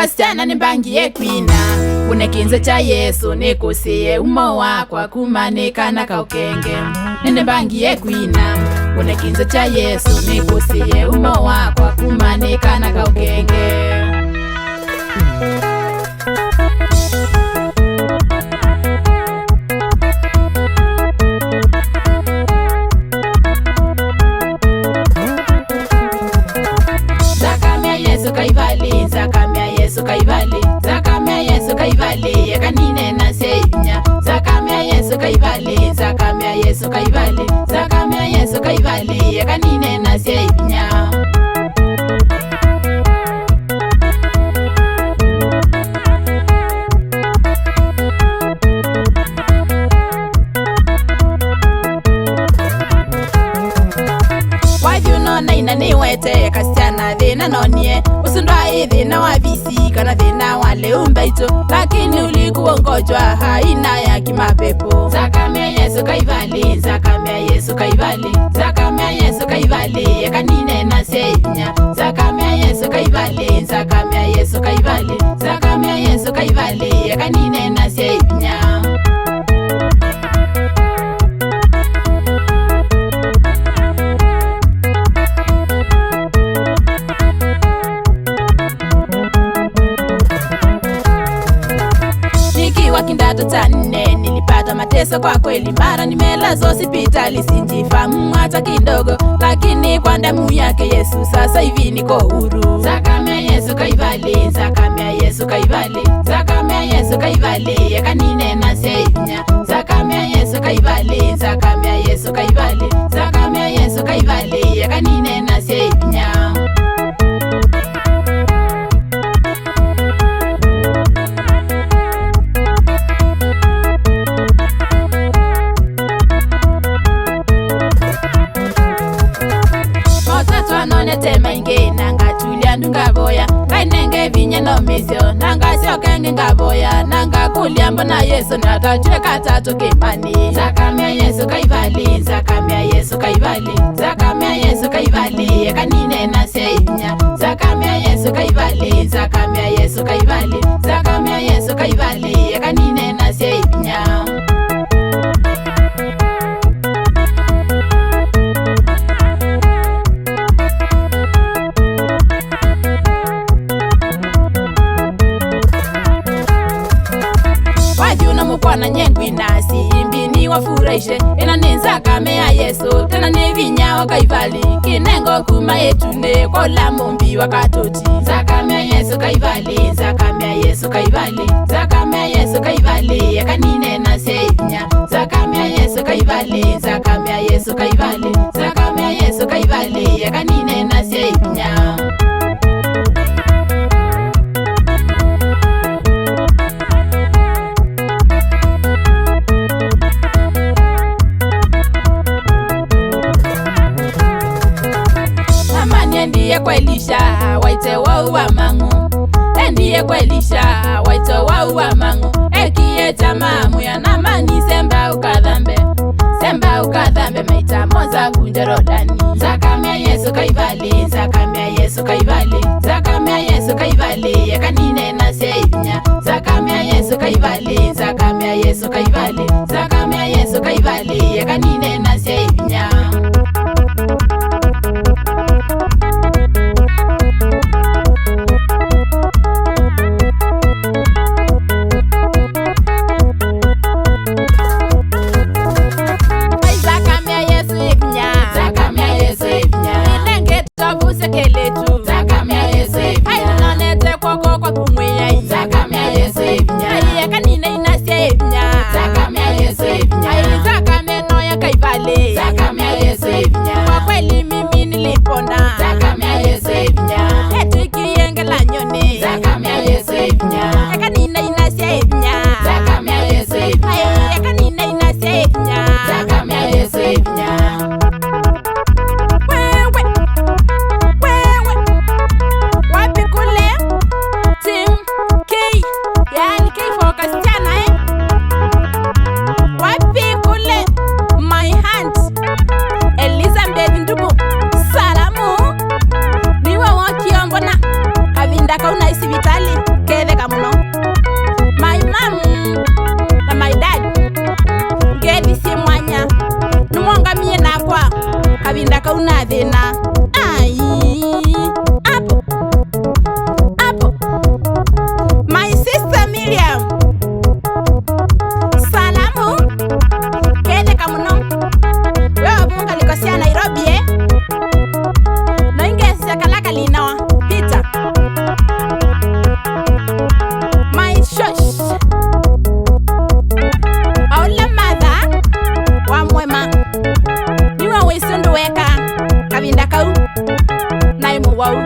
kasichana nimbangie kwina unekinze cha Yesu nikusiye umo wakwa kumanikana kaukenge nende mbangie kwina unekinze cha Yesu nikusiye umo wakwa kumanikana kaukenge. Zakamia Yesu kaivali, zakamia Yesu kaivali, zakamia Yesu kaivali, yakanine na seinya. Zakamia Yesu kaivali, zakamia Yesu kaivali, zakamia Yesu kaivali, yakanine na seinya. Na ina niwete kasichana thina nonie usundwai thina wa visi kana thina wa leumbaito lakini ulikuwa ngojwa haina ya kimapepo. Zakamia Yesu kaivali, zakamia Yesu kaivali, zakamia Yesu kaivali, yakanine na seinya. Zakamia Yesu kaivali, zakamia Yesu kaivali, zakamia Yesu kaivali, yakanine na seinya. Nikiwa kidato cha 4 nilipata mateso kwa kweli, mara nimelazwa hospitali sinjifahamu hata kidogo, lakini kwa damu yake Yesu sasa hivi niko huru. Zakamia Yesu kaivali, zakamia Yesu kaivali, zakamia Yesu kaivali, yakanine na seinya. Zakamia Yesu kaivali, zakamia Yesu kaivali, zakamia Yesu kaivali, yakanine na seinya. Tema inge nanga tulia ndungaboya kainenge vinye no misio nanga siokenge ngaboya nanga kulia mbona Yesu natachwe katatu kimani. Zakamia Yesu kaivali, zakamia Yesu kaivali, zakamia Yesu kaivali, yakanine na seinya. Zakamia Yesu kaivali, zakamia Yesu kaivali, zakamia Yesu kaivali, yakanine na seinya. Mukwana nyengwi nasi imbini wafurahishe ina ninzakamia Yesu tena nevinya wakaivali kinengo kuma yetune kwa lamombi wakatoti. Zakamia Yesu kaivali, zakamia Yesu kaivali, zakamia Yesu kaivali, yakanine na seinya. Zakamia Yesu kaivali, zakamia Yesu kaivali, zakamia Yesu kaivali, yakanine na seinya. Ndiye kwelisha waite wa mangu, ndiye kwelisha waite wa mangu, ekiye tamamu ya namani semba ukadhambe maita moza kunjerodani. Zakamia Yesu kaivali, zakamia Yesu kaivali, zakamia Yesu kaivali, yakanine na seinya. Zakamia Yesu kaivali, zakamia Yesu kaivali, zakamia Yesu kaivali, yakanine na seinya. Zakamia Yesu ipnya nonete koko kwa kumweya. Zakamia Yesu ipnya yakanine ina seinya. Zakamia Yesu ipnya zakamia no ya kaivali. Zakamia Yesu ipnya kwa kweli mimi nilipona. Zakamia Yesu ipnya etiki yengela nyoni. Zakamia Yesu ipnya yakanine ina seinya. Zakamia Yesu ipnya yakanine ina seinya. Zakamia Yesu ipnya. Kauna isibitali thina ai apo apo my sister Miriam salamu kene kamuno wewe bunga likosia Nairobi no ingesi kalaka linawa Peter my shosh aula mother wa mwema niwa wesundu weka kavinda kau na imu wau